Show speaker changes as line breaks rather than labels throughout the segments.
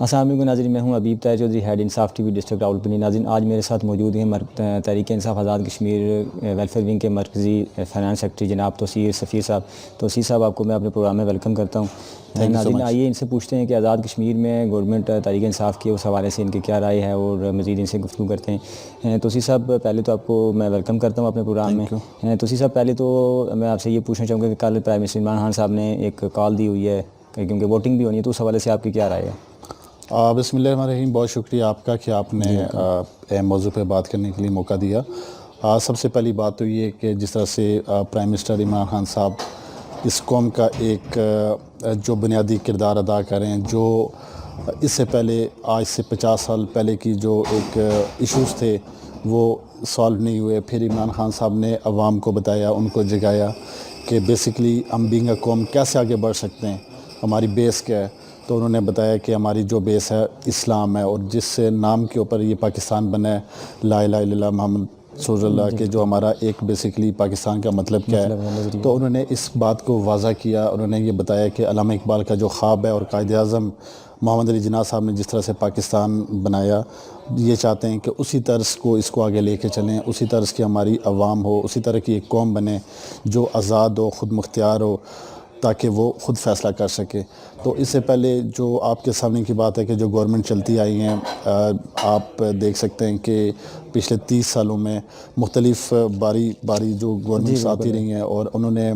السلام علیکم ناظرین، میں ہوں حبیب طاہر چودھری، ہیڈ انصاف ٹی وی ڈسٹرکٹ راولپنڈی۔ ناظرین، آج میرے ساتھ موجود ہیں تحریک انصاف آزاد کشمیر ویلفیئر ونگ کے مرکزی فائنانس سیکرٹری جناب توصیر سفیر صاحب۔ توصیر صاحب، آپ کو میں اپنے پروگرام میں ویلکم کرتا ہوں۔ ناظرین، آئیے ان سے پوچھتے ہیں کہ آزاد کشمیر میں گورنمنٹ تحریک انصاف کی اس حوالے سے ان کی کیا رائے ہے اور مزید ان سے گفتگو کرتے ہیں۔ توصیر صاحب، پہلے تو آپ کو میں ویلکم کرتا ہوں اپنے پروگرام میں۔ توصیر صاحب، پہلے تو میں آپ سے یہ پوچھنا چاہوں گا کہ کل پرائم منسٹر عمران خان صاحب نے ایک کال دی ہوئی ہے کیونکہ ووٹنگ بھی ہونی ہے، تو اس حوالے سے آپ کی کیا رائے ہے؟
بسم اللہ الرحمن الرحیم، بہت شکریہ آپ کا کہ آپ نے اہم موضوع پہ بات کرنے کے لیے موقع دیا۔ سب سے پہلی بات تو یہ کہ جس طرح سے پرائم منسٹر عمران خان صاحب اس قوم کا ایک جو بنیادی کردار ادا کریں، جو اس سے پہلے آج سے 50 سال پہلے کی جو ایک ایشوز تھے وہ سالو نہیں ہوئے، پھر عمران خان صاحب نے عوام کو بتایا، ان کو جگایا کہ بیسکلی ہم بینگ اے قوم کیسے آگے بڑھ سکتے ہیں، ہماری بیس کیا ہے۔ تو انہوں نے بتایا کہ ہماری جو بیس ہے اسلام ہے، اور جس نام کے اوپر یہ پاکستان بنا ہے، لا الہ الا اللہ محمد رسول اللہ، کے جو ہمارا ایک بیسکلی پاکستان کا مطلب کیا ہے۔ تو انہوں نے اس بات کو واضح کیا، انہوں نے یہ بتایا کہ علامہ اقبال کا جو خواب ہے اور قائد اعظم محمد علی جناح صاحب نے جس طرح سے پاکستان بنایا، یہ چاہتے ہیں کہ اسی طرز کو اس کو آگے لے کے چلیں، اسی طرز کی ہماری عوام ہو، اسی طرح کی ایک قوم بنے جو آزاد ہو، خود مختار ہو، تاکہ وہ خود فیصلہ کر سکے۔ تو اس سے پہلے جو آپ کے سامنے کی بات ہے کہ جو گورنمنٹ چلتی آئی ہیں، آپ دیکھ سکتے ہیں کہ پچھلے 30 سالوں میں مختلف باری جو گورنمنٹس آتی رہی ہیں، اور انہوں نے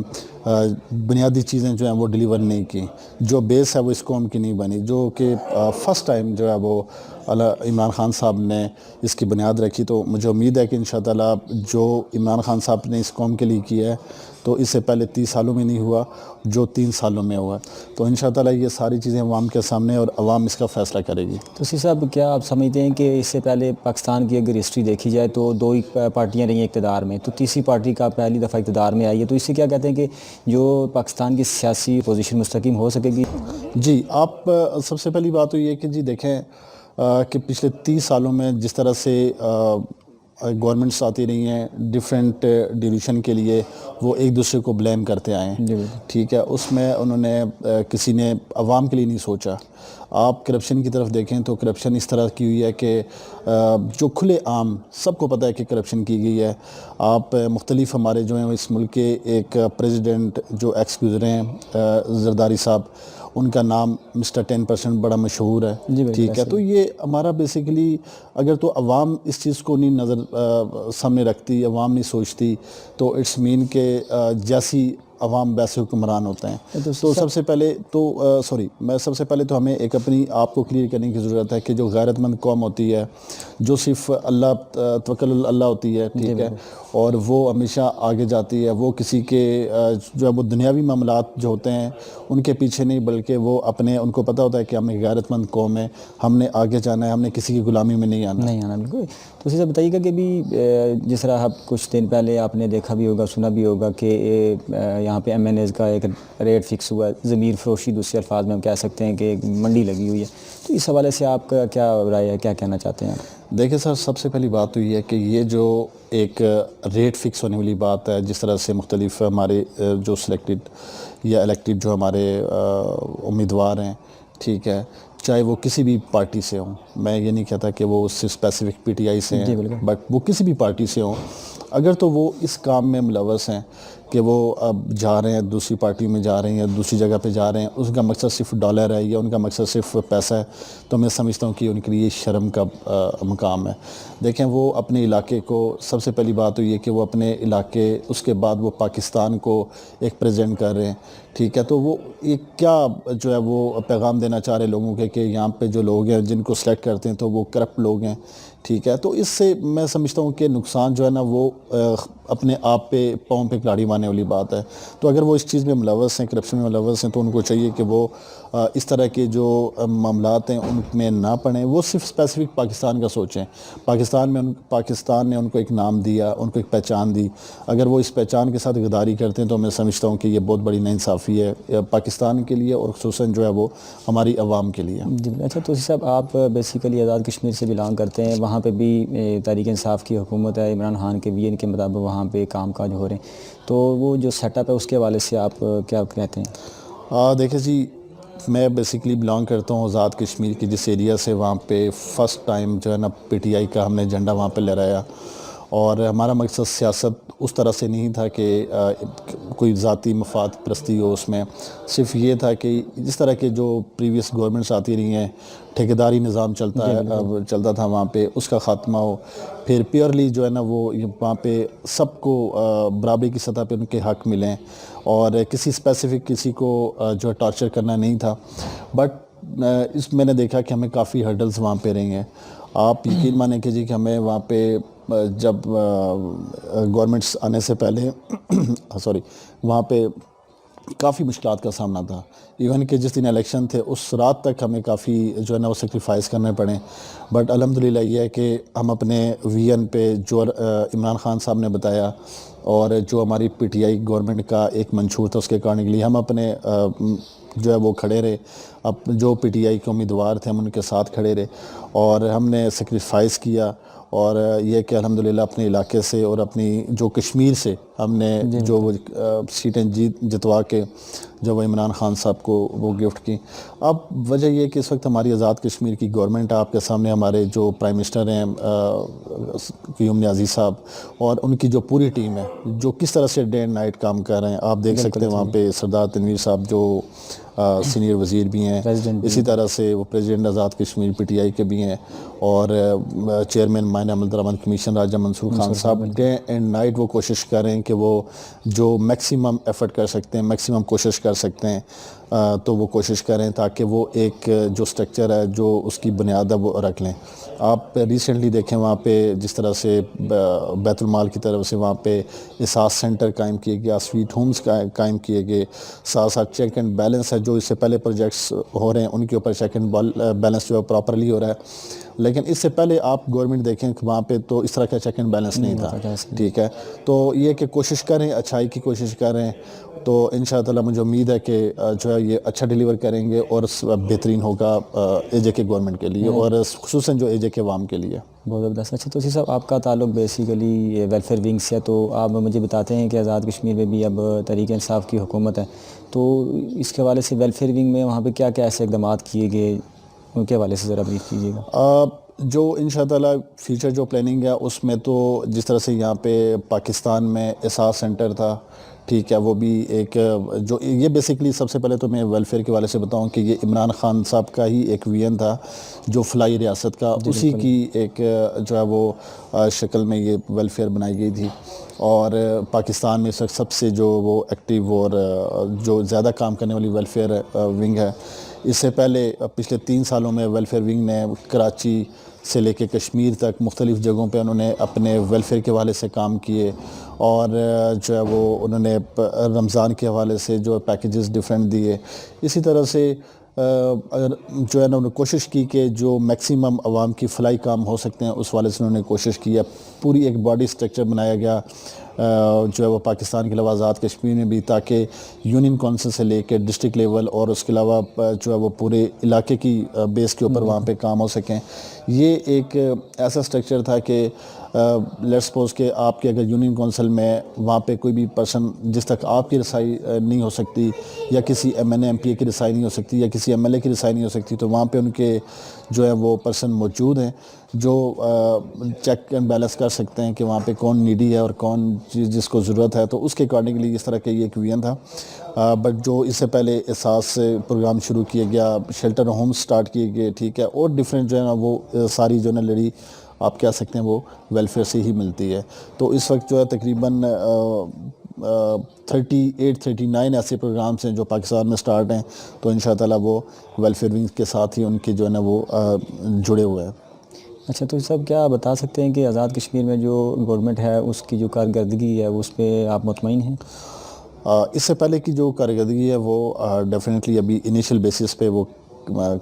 بنیادی چیزیں جو ہیں وہ ڈیلیور نہیں کی، جو بیس ہے وہ اس قوم کی نہیں بنی، جو کہ فرسٹ ٹائم جو ہے وہ عمران خان صاحب نے اس کی بنیاد رکھی۔ تو مجھے امید ہے کہ انشاءاللہ جو عمران خان صاحب نے اس قوم کے لیے کیا ہے، تو اس سے پہلے 30 سالوں میں نہیں ہوا جو 3 سالوں میں ہوا۔ تو انشاءاللہ یہ ساری چیزیں عوام کے سامنے، اور عوام اس کا فیصلہ کرے گی۔
توصیر صاحب، کیا آپ سمجھتے ہیں کہ اس سے پہلے پاکستان کی اگر ہسٹری دیکھی جائے تو 2 ہی پارٹیاں رہی ہیں اقتدار میں، تو تیسری پارٹی کا پہلی دفعہ اقتدار میں آئی ہے، تو اس سے کیا کہتے ہیں کہ جو پاکستان کی سیاسی پوزیشن مستحکم ہو سکے گی؟
جی، آپ سب سے پہلی بات تو یہ کہ جی دیکھیں کہ پچھلے 30 سالوں میں جس طرح سے گورنمنٹس آتی رہی ہیں ڈیفرنٹ ڈیویژن کے لیے، وہ ایک دوسرے کو بلیم کرتے آئے ہیں، ٹھیک ہے، اس میں انہوں نے کسی نے عوام کے لیے نہیں سوچا۔ آپ کرپشن کی طرف دیکھیں تو کرپشن اس طرح کی ہوئی ہے کہ جو کھلے عام سب کو پتہ ہے کہ کرپشن کی گئی ہے۔ آپ مختلف ہمارے جو ہیں اس ملک کے ایک پریزیڈنٹ جو ایکس گزرے ہیں زرداری صاحب، ان کا نام مسٹر 10% بڑا مشہور ہے، ٹھیک ہے۔ تو یہ ہمارا بیسیکلی اگر تو عوام اس چیز کو نہیں نظر سامنے رکھتی، عوام نہیں سوچتی، تو اٹس مین کہ جیسی عوام ویسے حکمران ہوتے ہیں۔ تو سب سے پہلے تو ہمیں ایک اپنی آپ کو کلیئر کرنے کی ضرورت ہے کہ جو غیرت مند قوم ہوتی ہے، جو صرف اللہ توکل اللہ ہوتی ہے، ٹھیک ہے، اور وہ ہمیشہ آگے جاتی ہے، وہ کسی کے جو ہے وہ دنیاوی معاملات جو ہوتے ہیں ان کے پیچھے نہیں، بلکہ وہ اپنے ان کو پتہ ہوتا ہے کہ ہم ایک غیرت مند قوم ہے، ہم نے آگے جانا ہے، ہم نے کسی کی غلامی میں نہیں آنا۔
بالکل۔ تو اسی سے بتائیے گا کہ بھی جس طرح اب کچھ دن پہلے آپ نے دیکھا بھی ہوگا، سنا بھی ہوگا کہ یہاں پہ MNAs کا ایک ریٹ فکس ہوا ہے، ضمیر فروشی دوسرے الفاظ میں ہم کہہ سکتے ہیں کہ ایک منڈی لگی ہوئی ہے، تو اس حوالے سے آپ کا کیا رائے ہے، کیا کہنا چاہتے ہیں آپ؟
دیکھیں سر، سب سے پہلی بات تو یہ ہے کہ یہ جو ایک ریٹ فکس ہونے والی بات ہے، جس طرح سے مختلف ہمارے جو سلیکٹڈ یا الیکٹڈ جو ہمارے امیدوار ہیں، ٹھیک ہے، چاہے وہ کسی بھی پارٹی سے ہوں، میں یہ نہیں کہتا کہ وہ صرف اسپیسیفک PTI سے ہیں، بٹ وہ کسی بھی پارٹی سے ہوں، اگر تو وہ اس کام میں ملوث ہیں کہ وہ اب جا رہے ہیں دوسری پارٹی میں جا رہے ہیں یا دوسری جگہ پہ جا رہے ہیں، اس کا مقصد صرف ڈالر ہے یا ان کا مقصد صرف پیسہ ہے، تو میں سمجھتا ہوں کہ ان کے لیے شرم کا مقام ہے۔ دیکھیں، وہ اپنے علاقے کو، سب سے پہلی بات تو یہ کہ وہ اپنے علاقے، اس کے بعد وہ پاکستان کو ایک پریزنٹ کر رہے ہیں، ٹھیک ہے، تو وہ ایک کیا جو ہے وہ پیغام دینا چاہ رہے لوگوں کے کہ یہاں پہ جو لوگ ہیں جن کو سلیکٹ کرتے ہیں تو وہ کرپٹ لوگ ہیں، ٹھیک ہے۔ تو اس سے میں سمجھتا ہوں کہ نقصان جو ہے نا وہ اپنے آپ پہ پاؤں پہ کلاڑی مارنے والی بات ہے۔ تو اگر وہ اس چیز میں ملوث ہیں، کرپشن میں ملوث ہیں، تو ان کو چاہیے کہ وہ اس طرح کے جو معاملات ہیں ان میں نہ پڑیں، وہ صرف اسپیسیفک پاکستان کا سوچیں۔ پاکستان نے ان کو ایک نام دیا، ان کو ایک پہچان دی، اگر وہ اس پہچان کے ساتھ غداری کرتے ہیں تو میں سمجھتا ہوں کہ یہ بہت بڑی ناانصافی ہے پاکستان کے لیے، اور خصوصاً جو ہے وہ ہماری عوام کے لیے۔
جی، اچھا تو صاحب، آپ بیسیکلی آزاد کشمیر سے بلانگ کرتے ہیں، وہاں پہ بھی تحریک انصاف کی حکومت ہے، عمران خان کے ویژن کے مطابق وہاں پہ کام کاج ہو رہے ہیں، تو وہ جو سیٹ اپ ہے اس کے حوالے سے آپ کیا کہتے ہیں؟
دیکھیں جی، میں بیسیکلی بلانگ کرتا ہوں آزاد کشمیر کی جس ایریا سے، وہاں پہ فرسٹ ٹائم جو ہے نا پی ٹی آئی کا ہم نے جھنڈا وہاں پہ لہرایا، اور ہمارا مقصد سیاست اس طرح سے نہیں تھا کہ کوئی ذاتی مفاد پرستی ہو اس میں، صرف یہ تھا کہ جس طرح کے جو پریویس گورنمنٹس آتی رہی ہیں، ٹھیکیداری نظام چلتا تھا وہاں پہ، اس کا خاتمہ ہو، پھر پیورلی جو ہے نا وہ وہاں پہ سب کو برابری کی سطح پہ ان کے حق ملیں، اور کسی اسپیسیفک کسی کو جو ہے ٹارچر کرنا نہیں تھا. بٹ میں نے دیکھا کہ ہمیں کافی ہرڈلز وہاں پہ رہی ہیں. آپ یقین مانیں کہ کہ ہمیں وہاں پہ جب گورنمنٹس آنے سے پہلے وہاں پہ کافی مشکلات کا سامنا تھا. ایون کہ جس دن الیکشن تھے اس رات تک ہمیں کافی جو ہے نا وہ سیکریفائز کرنے پڑے. بٹ الحمدللہ یہ ہے کہ ہم اپنے وی این پہ جو عمران خان صاحب نے بتایا، اور جو ہماری پی ٹی آئی گورنمنٹ کا ایک منشور تھا، اس کے اکارڈنگلی ہم اپنے جو ہے وہ کھڑے رہے. اب جو پی ٹی آئی کے امیدوار تھے ہم ان کے ساتھ کھڑے رہے، اور ہم نے سیکریفائز کیا. اور یہ کہ الحمدللہ اپنے علاقے سے اور اپنی جو کشمیر سے ہم نے جو وہ سیٹیں جتوا کے جو وہ عمران خان صاحب کو وہ گفٹ کی. اب وجہ یہ کہ اس وقت ہماری آزاد کشمیر کی گورنمنٹ، آپ کے سامنے ہمارے جو پرائم منسٹر ہیں قیوم نیازی صاحب، اور ان کی جو پوری ٹیم ہے جو کس طرح سے ڈے اینڈ نائٹ کام کر رہے ہیں. آپ دیکھ سکتے ہیں وہاں پہ سردار تنویر صاحب جو سینئر وزیر بھی ہیں، اسی طرح سے وہ president Azad Kashmir P T I کے بھی ہیں، اور چیئرمین مائنہ عمل درآمد کمیشن راجہ منصور خان صاحب ڈے اینڈ نائٹ وہ کوشش کر رہے ہیں کہ وہ جو میکسیمم ایفرٹ کر سکتے ہیں، میکسیمم کوشش کر سکتے ہیں تو وہ کوشش کریں تاکہ وہ ایک جو سٹرکچر ہے جو اس کی بنیاد ہے وہ رکھ لیں. آپ ریسنٹلی دیکھیں وہاں پہ جس طرح سے بیت المال کی طرف سے وہاں پہ احساس سینٹر قائم کیے گیا، سویٹ ہومز قائم کیے گئے، ساتھ ساتھ چیک اینڈ بیلنس ہے جو اس سے پہلے پروجیکٹس ہو رہے ہیں ان کے اوپر چیک اینڈ بیلنس جو ہے پراپرلی ہو رہا ہے. لیکن اس سے پہلے آپ گورنمنٹ دیکھیں کہ وہاں پہ تو اس طرح کا چیک اینڈ بیلنس نہیں تھا. ٹھیک ہے، تو یہ کہ کوشش کریں، اچھائی کی کوشش کریں، تو انشاءاللہ مجھے امید ہے کہ جو ہے یہ اچھا ڈیلیور کریں گے، اور بہترین ہوگا اے جے کے گورنمنٹ کے لیے، اور خصوصاً جو اے جے کے عوام کے لیے.
بہت زبردست. اچھا توسی صاحب، آپ کا تعلق بیسیکلی ویلفیئر ونگ سے ہے، تو آپ مجھے بتاتے ہیں کہ آزاد کشمیر میں بھی اب تحریک انصاف کی حکومت ہے، تو اس کے حوالے سے ویلفیئر ونگ میں وہاں پہ کیا کیا ایسے اقدامات کیے گئے، ان کے حوالے سے ذرا بریف کیجیے گا.
جو انشاءاللہ فیوچر جو پلاننگ ہے اس میں تو جس طرح سے یہاں پہ پاکستان میں احساس سینٹر تھا، ٹھیک ہے، وہ بھی ایک جو یہ بیسیکلی سب سے پہلے تو میں ویلفیئر کے حوالے سے بتاؤں کہ یہ عمران خان صاحب کا ہی ایک وین تھا جو فلائی ریاست کا، اسی کی ایک جو ہے وہ شکل میں یہ ویلفیئر بنائی گئی تھی. اور پاکستان میں اس وقت سب سے جو وہ ایکٹیو اور جو زیادہ کام کرنے والی ویلفیئر ونگ ہے. اس سے پہلے پچھلے 3 سالوں میں ویلفیئر ونگ نے کراچی سے لے کے کشمیر تک مختلف جگہوں پہ انہوں نے اپنے ویلفیئر کے حوالے سے کام کیے، اور جو ہے وہ انہوں نے رمضان کے حوالے سے جو پیکیجز ڈیفرنٹ دیے. اسی طرح سے جو ہے نا انہوں نے کوشش کی کہ جو میکسیمم عوام کی فلائی کام ہو سکتے ہیں اس حوالے سے انہوں نے کوشش کی ہے. پوری ایک باڈی سٹرکچر بنایا گیا جو ہے وہ پاکستان کے علاوہ آزاد کشمیر میں بھی، تاکہ یونین کونسل سے لے کے ڈسٹرکٹ لیول اور اس کے علاوہ جو ہے وہ پورے علاقے کی بیس کے اوپر وہاں پہ کام ہو سکیں. یہ ایک ایسا سٹرکچر تھا کہ لیٹ سپوز کہ آپ کے اگر یونین کونسل میں وہاں پہ کوئی بھی پرسن جس تک آپ کی رسائی نہیں ہو سکتی، یا کسی M N A M P A کی رسائی نہیں ہو سکتی، یا کسی ایم ایل اے کی رسائی نہیں ہو سکتی، تو وہاں پہ ان کے جو ہے وہ پرسن موجود ہیں جو چیک اینڈ بیلنس کر سکتے ہیں کہ وہاں پہ کون نیڈی ہے اور کون جس کو ضرورت ہے. تو اس کے اکارڈنگلی اس طرح کا یہ ایک وین تھا. بٹ جو اس سے پہلے احساس پروگرام شروع کیا گیا، شیلٹر ہوم سٹارٹ کیے گئے، ٹھیک ہے، اور ڈیفرنٹ جو ہے نا وہ ساری جو ہے نا لڑی آپ کہہ سکتے ہیں وہ ویلفیئر سے ہی ملتی ہے. تو اس وقت جو ہے تقریباً 38-39 ایسے پروگرامس ہیں جو پاکستان میں سٹارٹ ہیں، تو انشاءاللہ وہ ویلفیئر ونگ کے ساتھ ہی ان کے جو ہے نا وہ جڑے ہوئے ہیں.
اچھا تو سب کیا بتا سکتے ہیں کہ آزاد کشمیر میں جو گورنمنٹ ہے اس کی جو کارکردگی ہے اس پہ آپ مطمئن ہیں؟
اس سے پہلے کی جو کارکردگی ہے وہ ڈیفینیٹلی ابھی انیشیل بیسس پہ وہ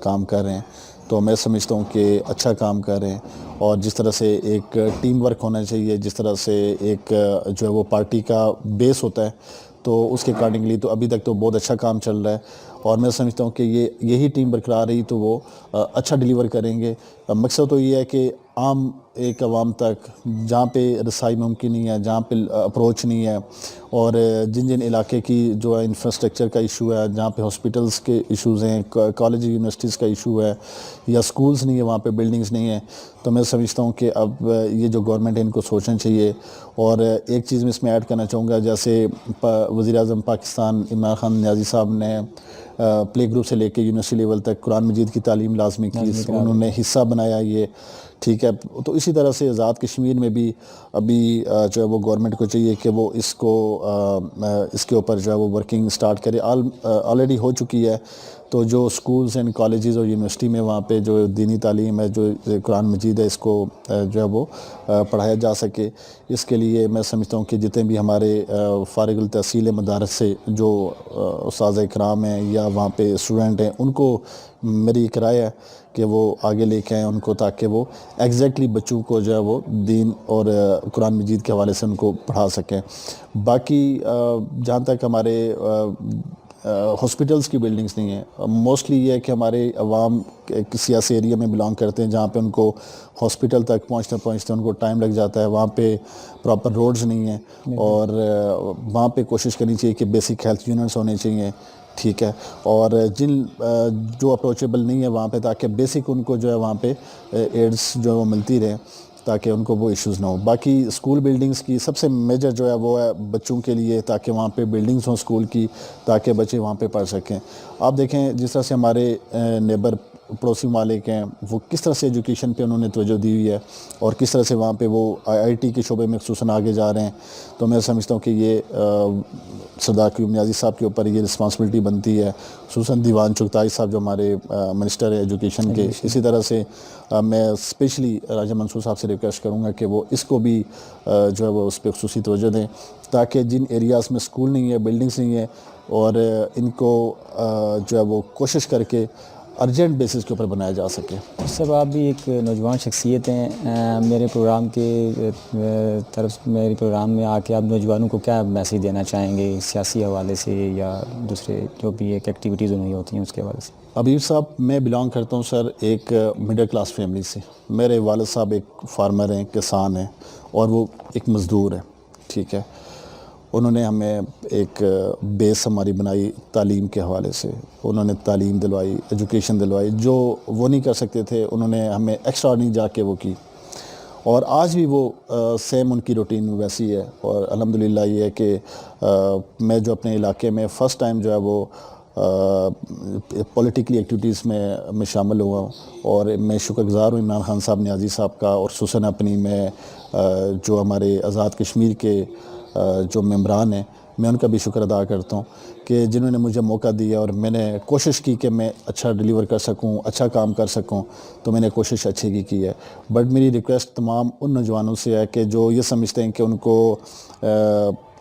کام کر رہے ہیں، تو میں سمجھتا ہوں کہ اچھا کام کر رہے ہیں. اور جس طرح سے ایک ٹیم ورک ہونا چاہیے، جس طرح سے ایک جو ہے وہ پارٹی کا بیس ہوتا ہے، تو اس کے اکارڈنگلی تو ابھی تک تو بہت اچھا کام چل رہا ہے. اور میں سمجھتا ہوں کہ یہی ٹیم برقرار رہی تو وہ اچھا ڈیلیور کریں گے. مقصد تو یہ ہے کہ عام ایک عوام تک جہاں پہ رسائی ممکن نہیں ہے, جہاں پہ اپروچ نہیں ہے, اور جن جن علاقے کی جو ہے انفراسٹرکچر کا ایشو ہے, جہاں پہ ہاسپٹلس کے ایشوز ہیں, کالج یونیورسٹیز کا ایشو ہے, یا سکولز نہیں ہے, وہاں پہ بلڈنگز نہیں ہیں, تو میں سمجھتا ہوں کہ اب یہ جو گورنمنٹ ہے ان کو سوچنا چاہیے. اور ایک چیز میں اس میں ایڈ کرنا چاہوں گا, جیسے وزیر اعظم پاکستان عمران خان نیازی صاحب نے پلے گروپ سے لے کے یونیورسٹی لیول تک قرآن مجید کی تعلیم لازمی کی, انہوں نے حصہ بنایا یہ, ٹھیک ہے. تو اسی طرح سے آزاد کشمیر میں بھی ابھی جو ہے وہ گورنمنٹ کو چاہیے کہ وہ اس کے اوپر جو ہے وہ ورکنگ سٹارٹ کرے. آلریڈی ہو چکی ہے. تو جو سکولز اینڈ کالجز اور یونیورسٹی میں وہاں پہ جو دینی تعلیم ہے, جو قرآن مجید ہے, اس کو جو ہے وہ پڑھایا جا سکے. اس کے لیے میں سمجھتا ہوں کہ جتنے بھی ہمارے فارغ التحصیل مدارس سے جو اساتذہ اکرام ہیں یا وہاں پہ اسٹوڈنٹ ہیں, ان کو میری ایک رائے ہے کہ وہ آگے لے کے آئیں ان کو, تاکہ وہ ایگزیکٹلی بچوں کو جو ہے وہ دین اور قرآن مجید کے حوالے سے ان کو پڑھا سکیں. باقی جہاں تک ہمارے ہاسپٹلس کی بلڈنگز نہیں ہیں, موسٹلی یہ ہے کہ ہمارے عوام کسی ایسے ایریا میں بلانگ کرتے ہیں جہاں پہ ان کو ہاسپٹل تک پہنچتے ان کو ٹائم لگ جاتا ہے, وہاں پہ پراپر روڈز نہیں ہیں, اور وہاں پہ کوشش کرنی چاہیے کہ بیسک ہیلتھ یونٹس ہونے چاہیے, ٹھیک ہے. اور جن جو اپروچیبل نہیں ہے وہاں پہ, تاکہ بیسک ان کو جو ہے وہاں پہ ایڈس جو ہے وہ ملتی رہیں, تاکہ ان کو وہ ایشوز نہ ہو. باقی اسکول بلڈنگز کی سب سے میجر جو ہے وہ ہے بچوں کے لیے, تاکہ وہاں پہ بلڈنگز ہوں اسکول کی, تاکہ بچے وہاں پہ پڑھ سکیں. آپ دیکھیں جس طرح سے ہمارے نیبر پڑوسی ممالک ہیں, وہ کس طرح سے ایجوکیشن پہ انہوں نے توجہ دی ہوئی ہے, اور کس طرح سے وہاں پہ وہ IIT کے شعبے میں خصوصاً آگے جا رہے ہیں. تو میں سمجھتا ہوں کہ یہ سردار قیوم نیازی صاحب کے اوپر یہ رسپانسبلٹی بنتی ہے, خصوصاً دیوان چغتائی صاحب جو ہمارے منسٹر ہے ایجوکیشن کے. اسی طرح سے میں اسپیشلی راجہ منصور صاحب سے ریکویسٹ کروں گا کہ وہ اس کو بھی جو ہے وہ اس پہ خصوصی توجہ دیں, تاکہ جن ایریاز میں اسکول نہیں ہے, بلڈنگس نہیں ہے, اور ان کو جو ہے وہ کوشش کر کے ارجنٹ بیسس کے اوپر بنایا جا سکے.
سب آپ بھی ایک نوجوان شخصیت ہیں, میرے پروگرام کے طرف میرے پروگرام میں آ کے آپ نوجوانوں کو کیا میسیج دینا چاہیں گے, سیاسی حوالے سے یا دوسرے جو بھی ایک ایکٹیویٹیز ہوئی ہوتی ہیں اس کے حوالے سے؟
عبیر صاحب, میں بلانگ کرتا ہوں سر ایک مڈل کلاس فیملی سے. میرے والد صاحب ایک فارمر ہیں, کسان ہیں, اور وہ ایک مزدور ہیں, ٹھیک ہے. انہوں نے ہمیں ایک بیس ہماری بنائی تعلیم کے حوالے سے, انہوں نے تعلیم دلوائی, ایجوکیشن دلوائی, جو وہ نہیں کر سکتے تھے انہوں نے ہمیں ایکسٹرا نہیں جا کے وہ کی, اور آج بھی وہ سیم ان کی روٹین ویسی ہے. اور الحمدللہ یہ ہے کہ میں جو اپنے علاقے میں فرسٹ ٹائم جو ہے وہ پولیٹیکلی ایکٹیویٹیز میں شامل ہوا ہوں, اور میں شکر گزار ہوں عمران خان صاحب نیازی صاحب کا, اور خصوصاً اپنی میں جو ہمارے آزاد کشمیر کے جو ممبران ہیں, میں ان کا بھی شکر ادا کرتا ہوں کہ جنہوں نے مجھے موقع دیا, اور میں نے کوشش کی کہ میں اچھا ڈیلیور کر سکوں, اچھا کام کر سکوں, تو میں نے کوشش اچھی کی ہے. بٹ میری ریکویسٹ تمام ان نوجوانوں سے ہے کہ جو یہ سمجھتے ہیں کہ ان کو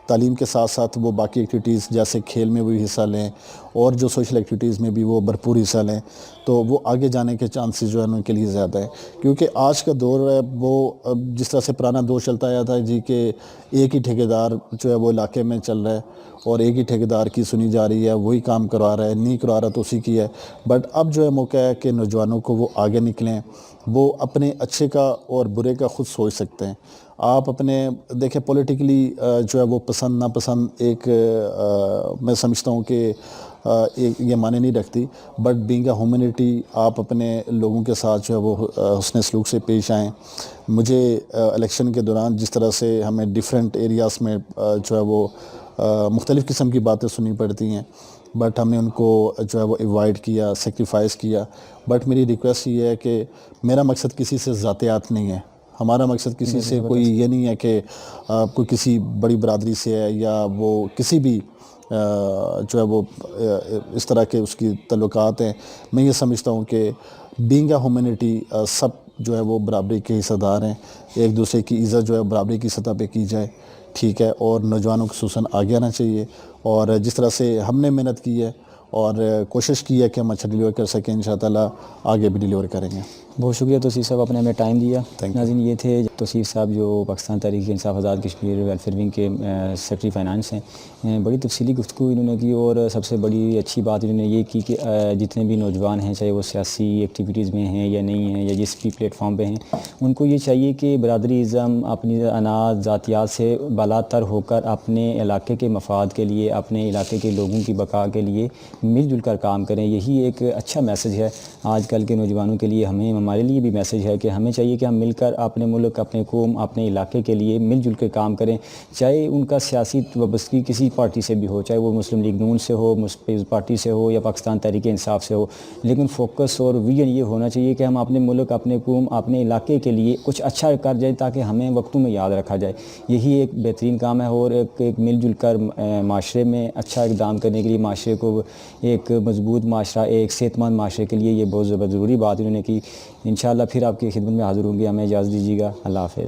تعلیم کے ساتھ ساتھ وہ باقی ایکٹیویٹیز جیسے کھیل میں بھی حصہ لیں, اور جو سوشل ایکٹیویٹیز میں بھی وہ بھرپور حصہ لیں, تو وہ آگے جانے کے چانسز جو ہے ان کے لیے زیادہ ہیں. کیونکہ آج کا دور ہے وہ جس طرح سے پرانا دور چلتا آیا تھا جی, کہ ایک ہی ٹھیکیدار جو ہے وہ علاقے میں چل رہا ہے, اور ایک ہی ٹھیکیدار کی سنی جا رہی ہے, وہی کام کروا رہا ہے, نہیں کروا رہا تو اسی کی ہے. بٹ اب جو ہے موقع ہے کہ نوجوانوں کو وہ آگے نکلیں, وہ اپنے اچھے کا اور برے کا خود سوچ سکتے ہیں. آپ اپنے دیکھیں پولیٹیکلی جو ہے وہ پسند ناپسند ایک میں سمجھتا ہوں کہ ایک یہ معنی نہیں رکھتی, بٹ بینگ اے ہیومینٹی آپ اپنے لوگوں کے ساتھ جو ہے وہ حسن سلوک سے پیش آئیں. مجھے الیکشن کے دوران جس طرح سے ہمیں ڈیفرنٹ ایریاز میں جو ہے وہ مختلف قسم کی باتیں سننی پڑتی ہیں, بٹ ہم نے ان کو جو ہے وہ ایوائڈ کیا, سیکریفائز کیا. بٹ میری ریکویسٹ یہ ہے کہ میرا مقصد کسی سے ذاتیات نہیں ہے, ہمارا مقصد کسی سے کوئی یہ نہیں ہے کہ کوئی کسی بڑی برادری سے ہے, یا وہ کسی بھی جو ہے وہ اس طرح کے اس کی تعلقات ہیں. میں یہ سمجھتا ہوں کہ بینگ اے ہیومینٹی سب جو ہے وہ برابری کے حصہ دار ہیں, ایک دوسرے کی عزت جو ہے برابری کی سطح پہ کی جائے, ٹھیک ہے. اور نوجوانوں کو خصوصاً آگے آنا چاہیے, اور جس طرح سے ہم نے محنت کی ہے, اور کوشش کی ہے کہ ہم اچھا ڈیلیور کر سکیں. انشاءاللہ آگے بھی ڈیلیور کریں گے.
بہت شکریہ توصیف صاحب، آپ نے ہمیں ٹائم دیا.
Thank you.
ناظرین یہ تھے توصیف صاحب جو پاکستان تحریک انصاف آزاد کشمیر ویلفیئر ونگ کے سیکرٹری فائنانس ہیں. بڑی تفصیلی گفتگو انہوں نے کی اور سب سے بڑی اچھی بات انہوں نے یہ کی کہ جتنے بھی نوجوان ہیں چاہے وہ سیاسی ایکٹیویٹیز میں ہیں یا نہیں ہیں یا جس بھی پلیٹ فارم پہ ہیں، ان کو یہ چاہیے کہ برادری ازم اپنی اناج ذاتیات سے بالاتر ہو کر اپنے علاقے کے مفاد کے لیے، اپنے علاقے کے لوگوں کی بقا کے لیے مل جل کر کام کریں. یہی ایک اچھا میسج ہے آج کل کے نوجوانوں کے لیے. ہمارے لیے بھی میسج ہے کہ ہمیں چاہیے کہ ہم مل کر اپنے ملک، اپنے قوم، اپنے علاقے کے لیے مل جل کے کام کریں، چاہے ان کا سیاسی وابستگی کسی پارٹی سے بھی ہو، چاہے وہ مسلم لیگ نون سے ہو، پیپلز پارٹی سے ہو یا پاکستان تحریک انصاف سے ہو. لیکن فوکس اور ویژن یہ ہونا چاہیے کہ ہم اپنے ملک، اپنے قوم، اپنے علاقے کے لیے کچھ اچھا کر جائیں تاکہ ہمیں وقتوں میں یاد رکھا جائے. یہی ایک بہترین کام ہے اور ایک مل جل کر معاشرے میں اچھا اقدام کرنے کے لیے، معاشرے کو ایک مضبوط معاشرہ، ایک صحت مند معاشرے کے لیے یہ بہت ضروری بات انہوں نے کی. انشاءاللہ پھر آپ کی خدمت میں حاضر ہوں گے. ہمیں اجازت دیجیے گا. اللہ حافظ.